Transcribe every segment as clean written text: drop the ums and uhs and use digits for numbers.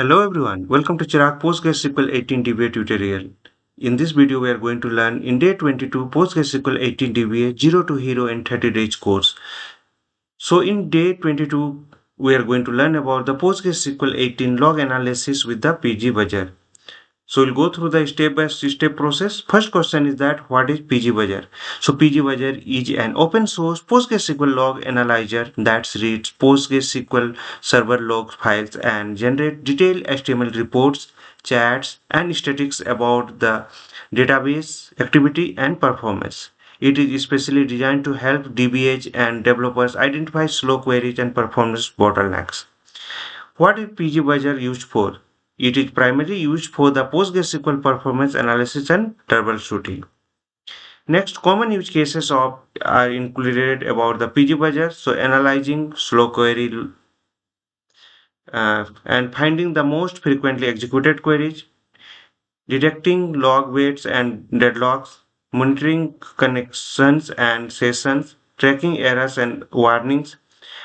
Hello everyone, welcome to Chirag PostgreSQL 18 DBA tutorial. In this video, we are going to learn in day 22 PostgreSQL 18 DBA 0 to hero in 30 days course. So in day 22, we are going to learn about the PostgreSQL 18 log analysis with the pgBadger. So we'll go through the step-by-step process. First question is that what is pgBadger? So pgBadger is an open source PostgreSQL log analyzer that reads PostgreSQL server log files and generate detailed HTML reports, chats, and statistics about the database activity and performance. It is especially designed to help DBAs and developers identify slow queries and performance bottlenecks. What is pgBadger used for? It is primarily used for the PostgreSQL performance analysis and troubleshooting. Next, common use cases are included about the pgBadger, so analyzing slow query and finding the most frequently executed queries, detecting log waits and deadlocks, monitoring connections and sessions, tracking errors and warnings,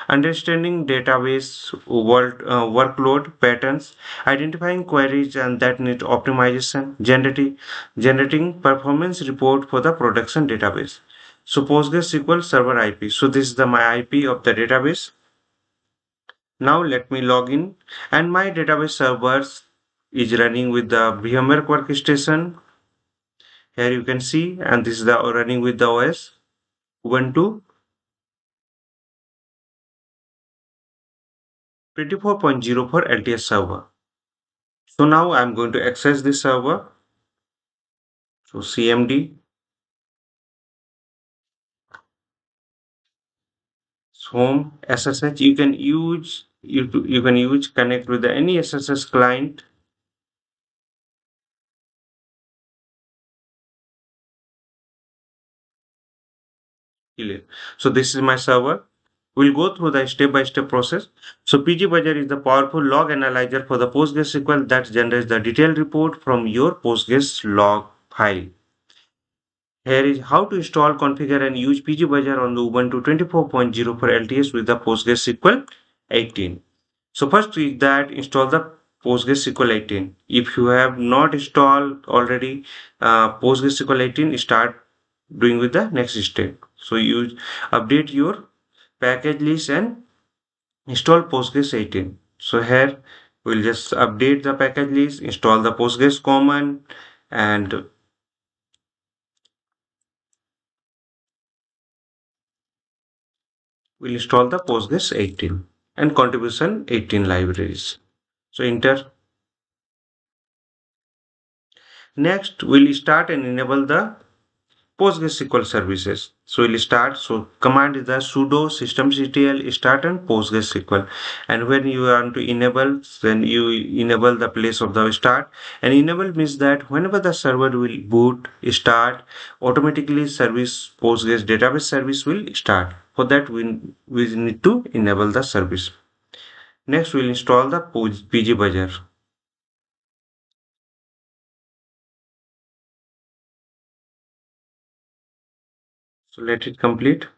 understanding database workload patterns, identifying queries and that need optimization, generating performance report for the production database. So PostgreSQL server IP. So this is the my IP of the database. Now let me log in and my database servers is running with the VMware workstation. Here you can see, and this is the running with the OS Ubuntu 24.04 LTS server. So now I'm going to access this server. So CMD, home, SSH. You can use connect with any SSH client. So this is my server. We'll go through the step-by-step process. So pgBadger is the powerful log analyzer for the PostgreSQL that generates the detailed report from your Postgres log file. Here is how to install, configure, and use pgBadger on the Ubuntu 24.0 for LTS with the PostgreSQL 18. So first is that install the PostgreSQL 18. If you have not installed already PostgreSQL 18, start doing with the next step. So you update your package list and install Postgres 18. So here we'll just update the package list, install the Postgres command, and we'll install the Postgres 18 and contribution 18 libraries. So enter. Next, we'll start and enable the PostgreSQL services. So we'll start. So command is the sudo systemctl start and PostgreSQL. And when you want to enable, then you enable the place of the start. And enable means that whenever the server will boot, start, automatically service Postgres database service will start. For that, we need to enable the service. Next, we'll install the pgBadger. So let it complete.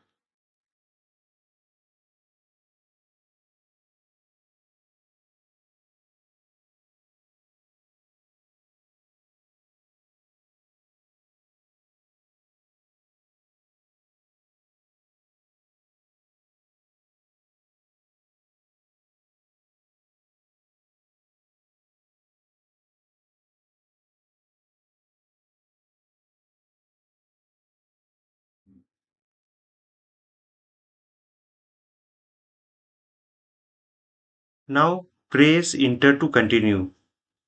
Now press enter to continue.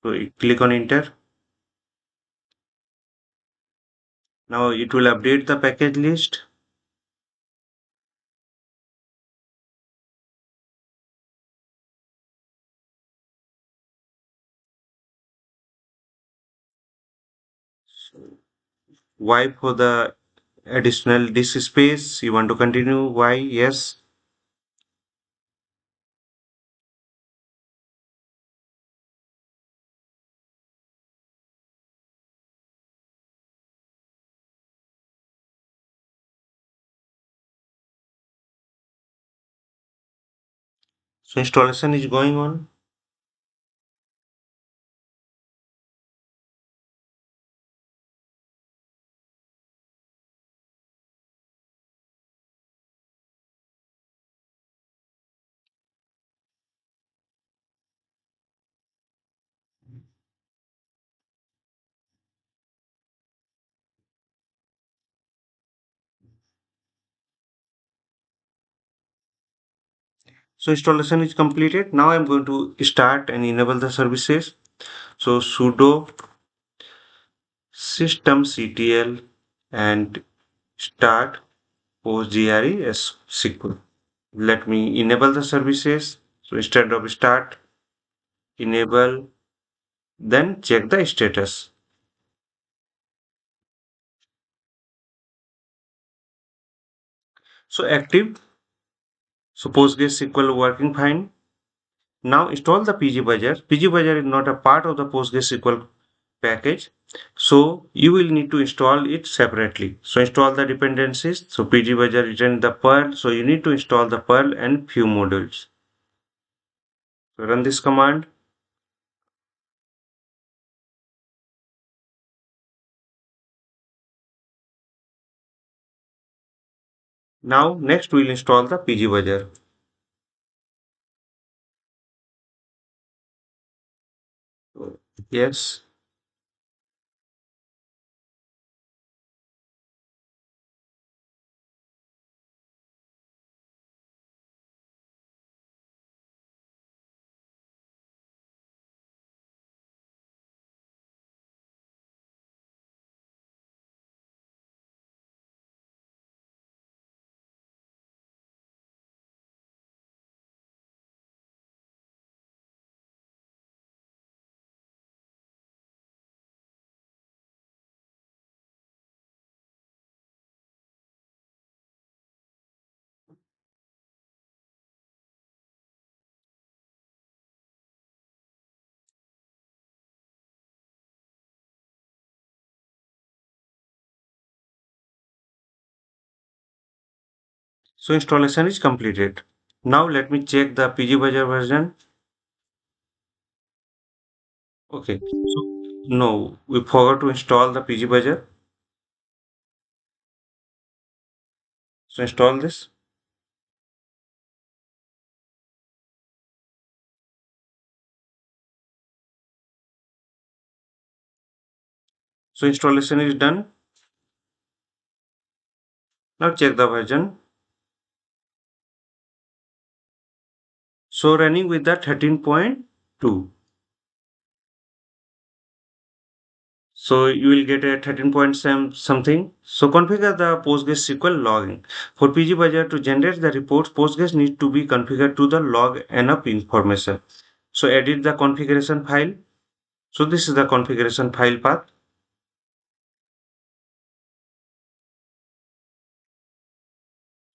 So you click on enter. Now it will update the package list. Y for the additional disk space. You want to continue? Y, yes. So installation is going on. So installation is completed. Now I'm going to start and enable the services. So sudo systemctl and start PostgreSQL. Let me enable the services. So instead of start, enable, then check the status. So active. So PostgreSQL working fine. Now install the pgBadger. pgBadger is not a part of the PostgreSQL package. So you will need to install it separately. So install the dependencies. So pgBadger return the Perl. So you need to install the Perl and few modules. So run this command. Now next we'll install the pgBadger. Yes. So installation is completed. Now let me check the pgBadger version. Okay. So no, we forgot to install the pgBadger. So install this. So installation is done. Now check the version. So running with the 13.2. So you will get a 13 point something. So configure the PostgreSQL logging. For pgBudget to generate the reports, Postgres needs to be configured to the log enough information. So edit the configuration file. So this is the configuration file path.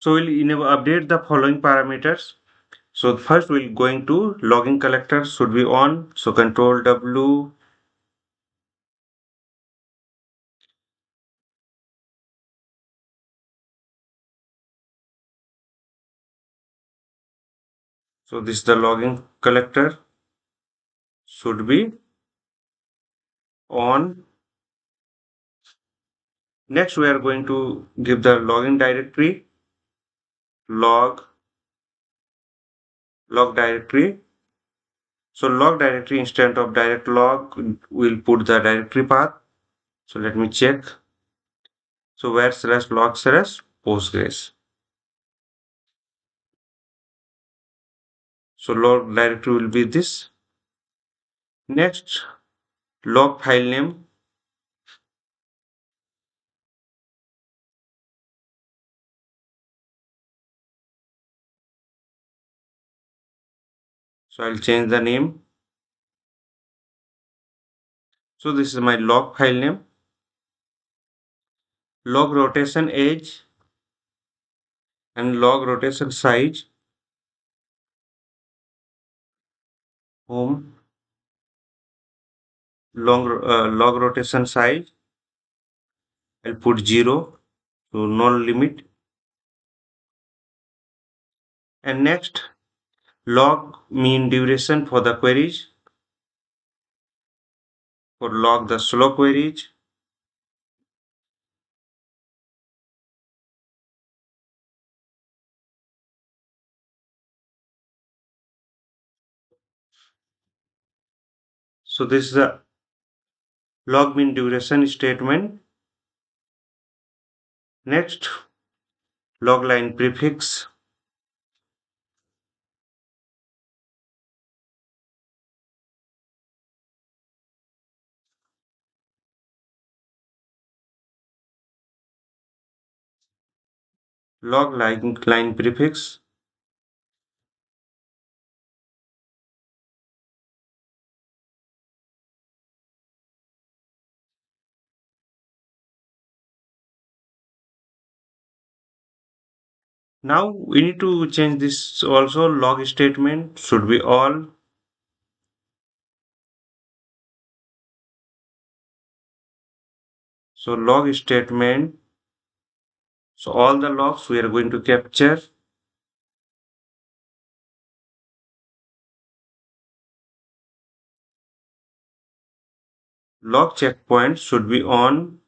So we'll enable update the following parameters. So first we're going to logging collector should be on. So control W. So this is the logging collector should be on. Next, we are going to give the login directory, log, log directory. So log directory instead of direct log, we'll put the directory path. So let me check. So where slash log slash Postgres. So log directory will be this. Next, log file name. So I'll change the name. So this is my log file name. Log rotation age and log rotation size. Home. Log rotation size. I'll put 0. So no limit. And next, log mean duration for the queries. For log the slow queries. So this is the log mean duration statement. Next, log line prefix. log line prefix. Now we need to change this also. Log statement should be all. So log statement. So all the logs we are going to capture. Log checkpoint should be on.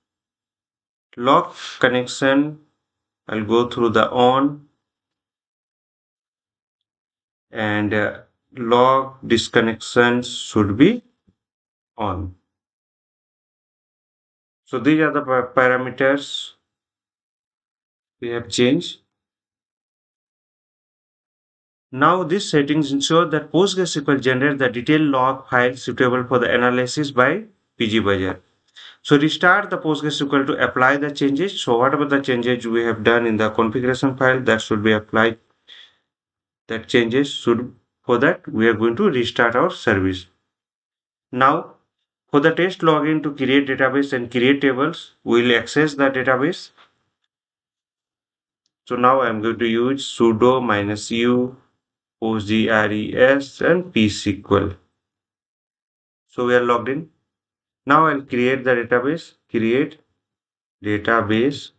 Log connection, I'll go through the on, and log disconnections should be on. So these are the parameters we have changed. Now these settings ensure that PostgreSQL generates the detailed log file suitable for the analysis by pgBadger. So restart the PostgreSQL to apply the changes. So whatever the changes we have done in the configuration file, that should be applied. That changes should, for that we are going to restart our service. Now for the test login to create database and create tables, we will access the database. So now I'm going to use sudo -u postgres and psql. So we are logged in. Now I'll create the database. Create database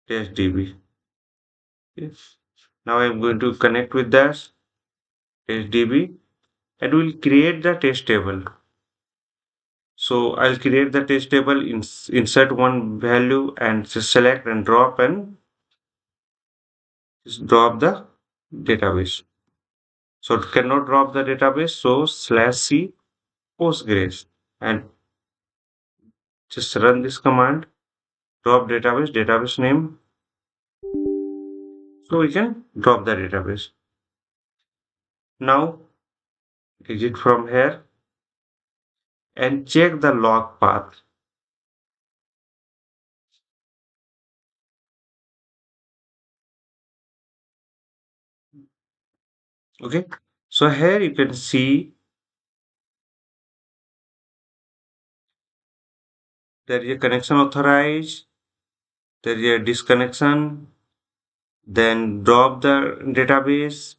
test db. Yes. Now I'm going to connect with that test db and we'll create the test table. So I'll create the test table, insert one value and select and drop the database. So it cannot drop the database. So /c postgres and just run this command. Drop database name. So we can drop the database. Now exit from here and check the log path. Okay. So here you can see there is a connection authorized, there is a disconnection, then drop the database,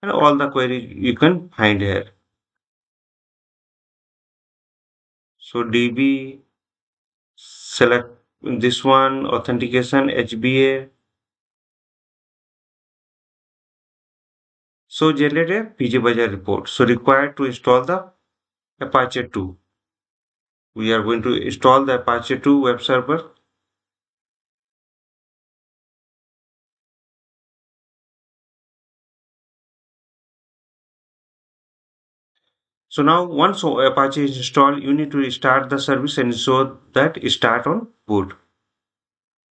and all the queries you can find here. So DB, select this one, authentication, HBA. So generate a pgBadger report. So required to install the Apache 2. We are going to install the Apache 2 web server. So now once Apache is installed, you need to restart the service and ensure that start on boot.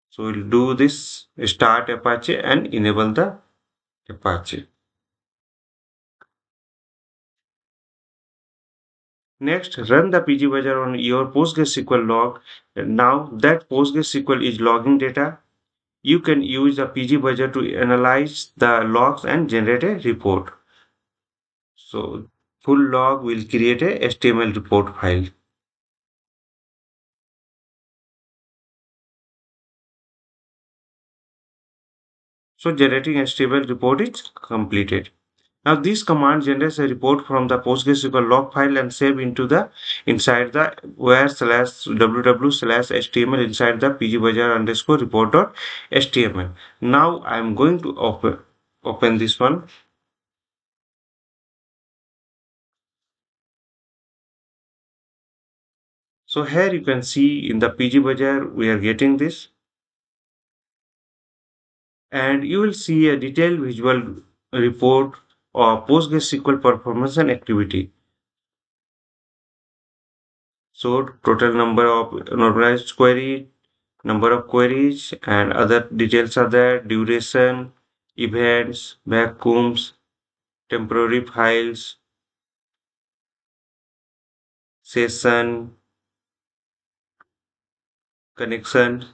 So we'll do this, start Apache and enable the Apache. Next, run the pgBadger on your PostgreSQL log. Now that PostgreSQL is logging data, you can use the pgBadger to analyze the logs and generate a report. So full log will create a HTML report file. So generating HTML report is completed. Now this command generates a report from the PostgreSQL log file and save into the inside the where/ww/html inside the pgBadger underscore report.html. Now I'm going to open this one. So here you can see in the pgBadger we are getting this, and you will see a detailed visual report of PostgreSQL performance and activity. So total number of normalized query, number of queries, and other details are there: duration, events, vacuums, temporary files, session, connection.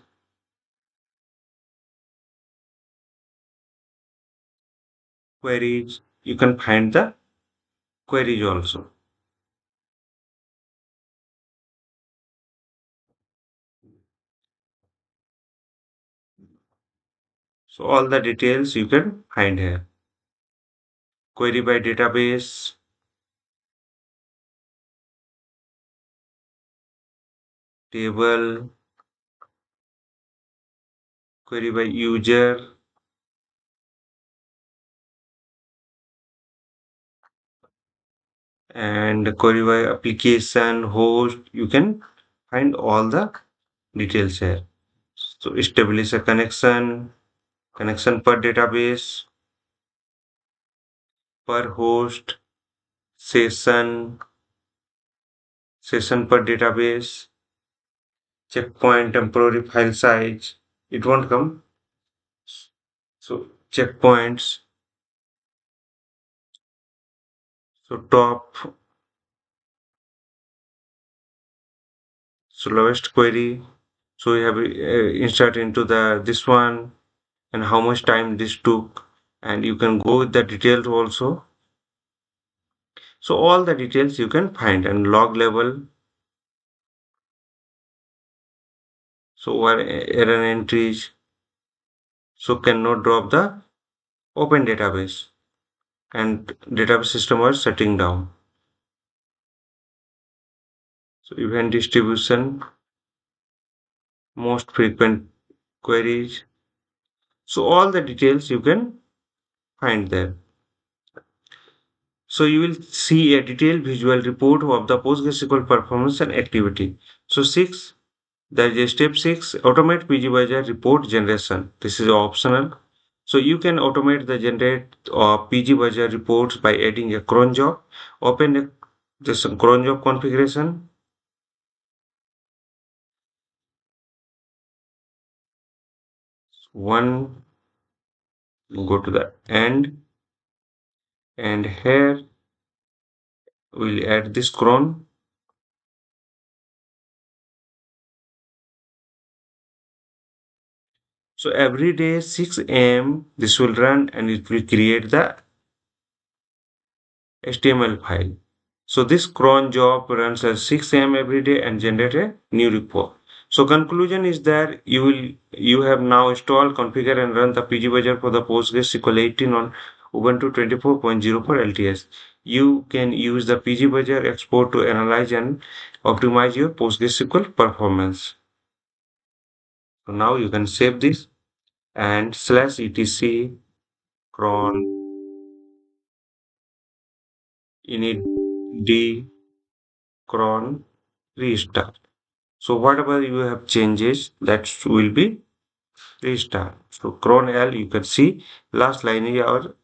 queries, you can find the queries also. So all the details you can find here. Query by database, table, query by user, and query by application, host. You can find all the details here. So establish a connection per database, per host, session, session per database, checkpoint, temporary file size. It won't come. So checkpoints, so top, so lowest query. So we have insert into the this one and how much time this took, and you can go with the details also. So all the details you can find and log level. So what error entries. So cannot drop the open database and database system was shutting down. So event distribution, most frequent queries. So all the details you can find there. So you will see a detailed visual report of the PostgreSQL performance and activity. So there is a step 6, automate pgBadger report generation. This is optional. So you can automate the generate of pgBadger reports by adding a cron job. Open this cron job configuration. One, go to the end, and here we'll add this cron. So every day 6 a.m. this will run and it will create the HTML file. So this cron job runs at 6 a.m. every day and generate a new report. So conclusion is that you have now installed, configure and run the pgBadger for the PostgreSQL 18 on Ubuntu 24.04 LTS. You can use the pgBadger export to analyze and optimize your PostgreSQL performance. So now you can save this and /etc cron init d cron restart. So whatever you have changes, that will be restart. So cron L, you can see last line is our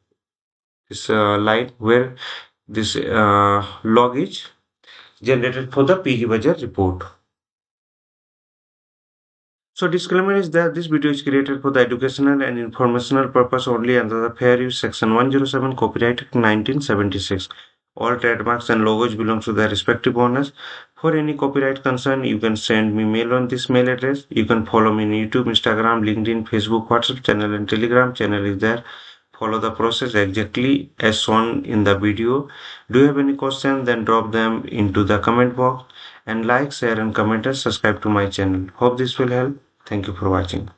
this line where this log is generated for the pgBadger report. So disclaimer is that this video is created for the educational and informational purpose only under the Fair Use Section 107 Copyright Act 1976. All trademarks and logos belong to their respective owners. For any copyright concern, you can send me mail on this mail address. You can follow me on YouTube, Instagram, LinkedIn, Facebook, WhatsApp channel and Telegram channel is there. Follow the process exactly as shown in the video. Do you have any questions? Then drop them into the comment box and like, share and comment and subscribe to my channel. Hope this will help. Thank you for watching.